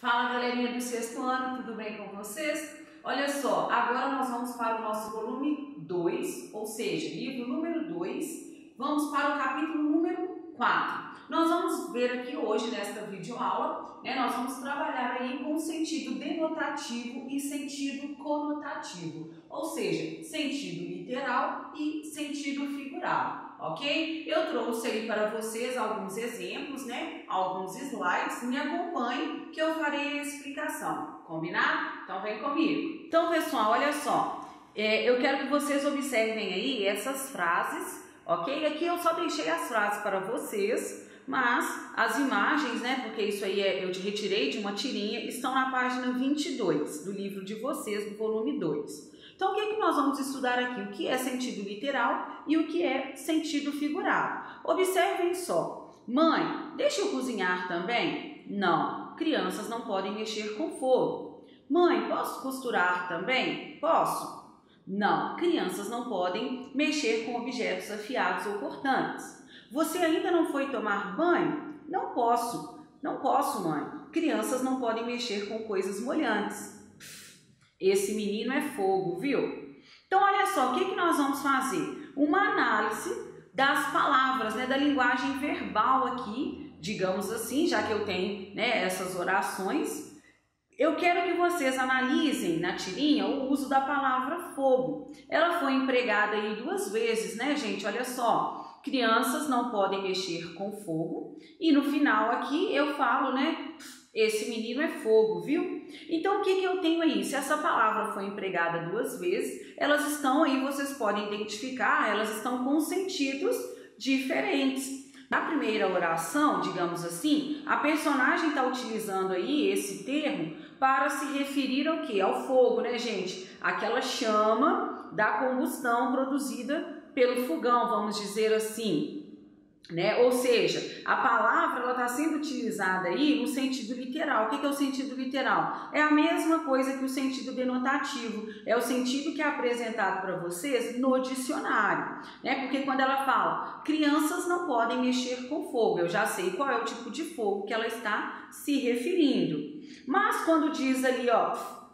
Fala, galerinha do sexto ano, tudo bem com vocês? Olha só, agora nós vamos para o nosso volume 2, ou seja, livro número 2, vamos para o capítulo número 4. Nós vamos ver aqui hoje, nesta videoaula, nós vamos trabalhar aí com sentido denotativo e sentido conotativo, ou seja, sentido literal e sentido figurado, ok? Eu trouxe aí para vocês alguns exemplos, alguns slides, me acompanhem que eu farei a explicação, combinado? Então vem comigo. Então, pessoal, olha só, eu quero que vocês observem aí essas frases, ok? Aqui eu só deixei as frases para vocês, mas as imagens, porque isso aí eu retirei de uma tirinha, estão na página 22 do livro de vocês, do volume 2. Então, o que é que nós vamos estudar aqui? O que é sentido literal e o que é sentido figurado. Observem só. Mãe, deixa eu cozinhar também? Não, crianças não podem mexer com fogo. Mãe, posso costurar também? Posso. Não, crianças não podem mexer com objetos afiados ou cortantes. Você ainda não foi tomar banho? Não posso. Não posso, mãe. Crianças não podem mexer com coisas molhantes. Esse menino é fogo, viu? Então, olha só, o que nós vamos fazer? Uma análise das palavras, da linguagem verbal aqui, digamos assim, já que eu tenho essas orações. Eu quero que vocês analisem na tirinha o uso da palavra fogo. Ela foi empregada aí 2 vezes, gente? Olha só. Crianças não podem mexer com fogo. E no final aqui eu falo, esse menino é fogo, viu? Então, o que eu tenho aí? Se essa palavra foi empregada 2 vezes, elas estão aí, vocês podem identificar, elas estão com sentidos diferentes. Na primeira oração, digamos assim, a personagem está utilizando aí esse termo para se referir ao quê? Ao fogo, gente? Aquela chama da combustão produzida pelo fogão, vamos dizer assim. Ou seja, a palavra está sendo utilizada aí no sentido literal. O que é o sentido literal? É a mesma coisa que o sentido denotativo. É o sentido que é apresentado para vocês no dicionário. Porque quando ela fala, crianças não podem mexer com fogo, eu já sei qual é o tipo de fogo que ela está se referindo. Mas quando diz ali,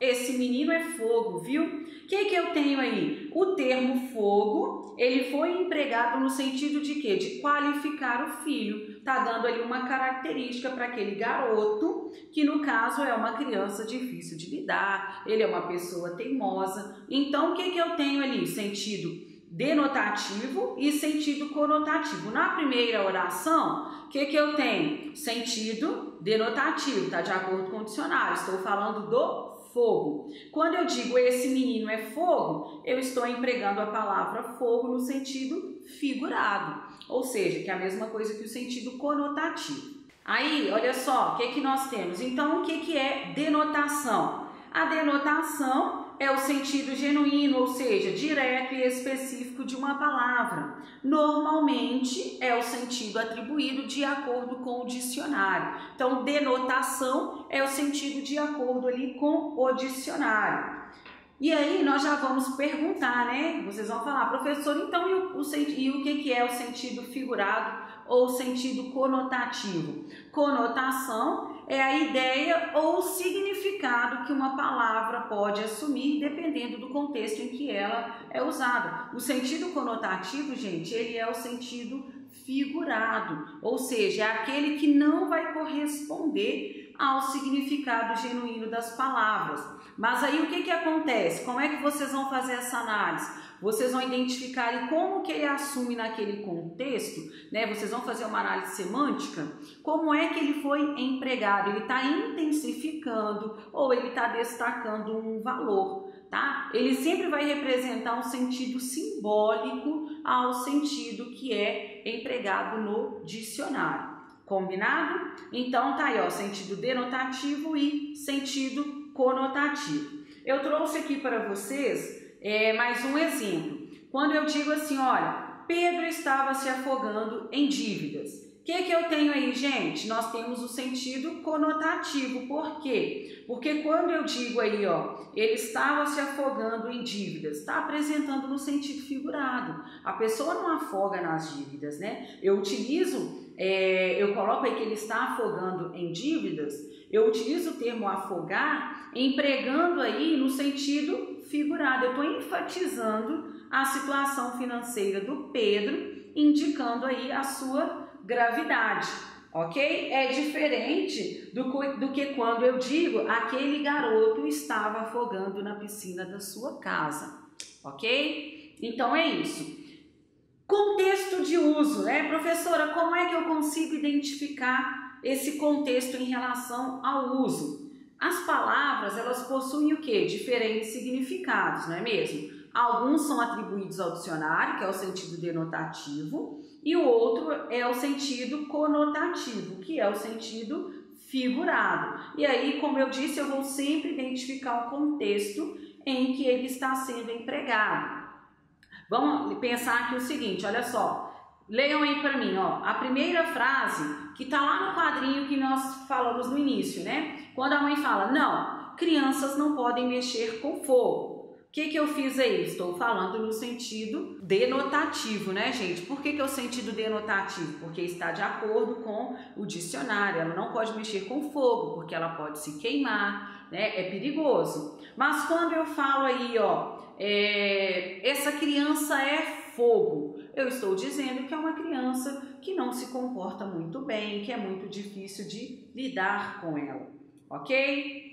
esse menino é fogo, viu? O que eu tenho aí? O termo fogo, ele foi empregado no sentido de quê? De qualificar o filho. Tá dando ali uma característica para aquele garoto, que no caso é uma criança difícil de lidar, ele é uma pessoa teimosa. Então, o que eu tenho ali? Sentido denotativo e sentido conotativo. Na primeira oração, o que eu tenho? Sentido denotativo, tá de acordo com o dicionário. Estou falando do fogo. Quando eu digo esse menino é fogo, eu estou empregando a palavra fogo no sentido figurado, ou seja, que é a mesma coisa que o sentido conotativo. Aí, olha só, o que nós temos? Então, o que é denotação? A denotação é o sentido genuíno, ou seja, direto e específico de uma palavra. Normalmente é o sentido atribuído de acordo com o dicionário. Então, denotação é o sentido de acordo ali com o dicionário. E aí nós já vamos perguntar, Vocês vão falar, professor, então e o que é o sentido figurado ou sentido conotativo? Conotação é a ideia ou significado que uma palavra pode assumir dependendo do contexto em que ela é usada. O sentido conotativo, gente, ele é o sentido figurado, ou seja, é aquele que não vai corresponder ao significado genuíno das palavras. Mas aí o que acontece? Como é que vocês vão fazer essa análise? Vocês vão identificar como que ele assume naquele contexto, Vocês vão fazer uma análise semântica, como é que ele foi empregado, ele está intensificando ou ele está destacando um valor, tá? Ele sempre vai representar um sentido simbólico ao sentido que é empregado no dicionário. Combinado? Então tá aí, sentido denotativo e sentido conotativo. Eu trouxe aqui para vocês mais um exemplo. Quando eu digo assim, olha, Pedro estava se afogando em dívidas. O que eu tenho aí, gente? Nós temos o sentido conotativo. Por quê? Porque quando eu digo aí, ele estava se afogando em dívidas, está apresentando no sentido figurado. A pessoa não afoga nas dívidas, Eu utilizo eu coloco aí que ele está afogando em dívidas, eu utilizo o termo afogar empregando aí no sentido figurado. Eu estou enfatizando a situação financeira do Pedro, indicando aí a sua gravidade, ok? É diferente do que quando eu digo aquele garoto estava afogando na piscina da sua casa, ok? Então é isso. Contexto de uso, né? Professora, como é que eu consigo identificar esse contexto em relação ao uso? As palavras, elas possuem o quê? Diferentes significados, não é mesmo? Alguns são atribuídos ao dicionário, que é o sentido denotativo, e o outro é o sentido conotativo, que é o sentido figurado. E aí, como eu disse, eu vou sempre identificar o contexto em que ele está sendo empregado. Vamos pensar aqui o seguinte, olha só. Leiam aí para mim, ó, a primeira frase que está lá no quadrinho que nós falamos no início, né? Quando a mãe fala, não, crianças não podem mexer com fogo. O que eu fiz aí? Estou falando no sentido denotativo, né, gente? Por que é o sentido denotativo? Porque está de acordo com o dicionário. Ela não pode mexer com fogo, porque ela pode se queimar, né? É perigoso. Mas quando eu falo aí, ó, essa criança é fogo, eu estou dizendo que é uma criança que não se comporta muito bem, que é muito difícil de lidar com ela, ok?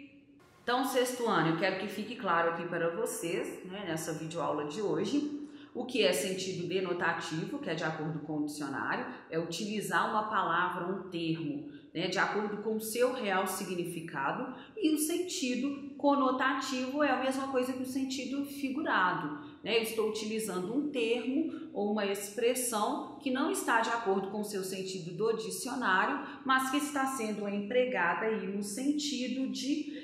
Então, sexto ano, eu quero que fique claro aqui para vocês, né, nessa videoaula de hoje, o que é sentido denotativo, que é de acordo com o dicionário, é utilizar uma palavra, um termo, né, de acordo com o seu real significado, e o sentido conotativo é a mesma coisa que o sentido figurado, né? Eu estou utilizando um termo ou uma expressão que não está de acordo com o seu sentido do dicionário, mas que está sendo empregada aí no sentido de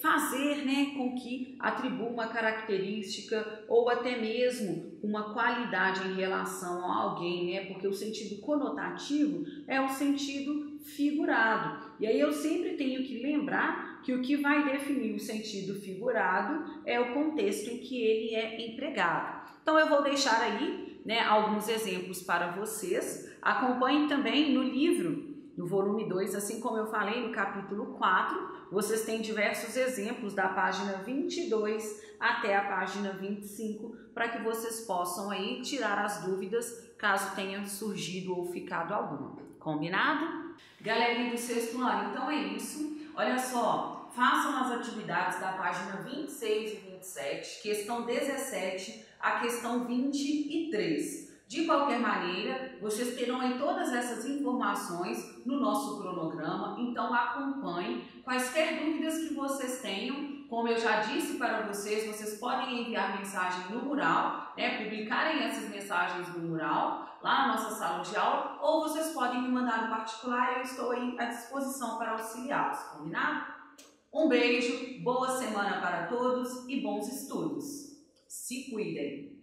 fazer, né, com que atribua uma característica ou até mesmo uma qualidade em relação a alguém, né? Porque o sentido conotativo é o sentido figurado. E aí eu sempre tenho que lembrar que o que vai definir o sentido figurado é o contexto em que ele é empregado. Então eu vou deixar aí, né, alguns exemplos para vocês. Acompanhem também no livro, no volume 2, assim como eu falei no capítulo 4, vocês têm diversos exemplos da página 22 até a página 25, para que vocês possam aí tirar as dúvidas caso tenha surgido ou ficado alguma. Combinado? Galerinha do sexto ano, então é isso. Olha só, façam as atividades da página 26 e 27, questão 17 a questão 23. De qualquer maneira, vocês terão aí todas essas informações no nosso cronograma, então acompanhem. Quaisquer dúvidas que vocês tenham, como eu já disse para vocês, vocês podem enviar mensagem no mural, né, publicarem essas mensagens no mural, lá na nossa sala de aula, ou vocês podem me mandar no particular, eu estou aí à disposição para auxiliá-los, combinado? Um beijo, boa semana para todos e bons estudos. Se cuidem!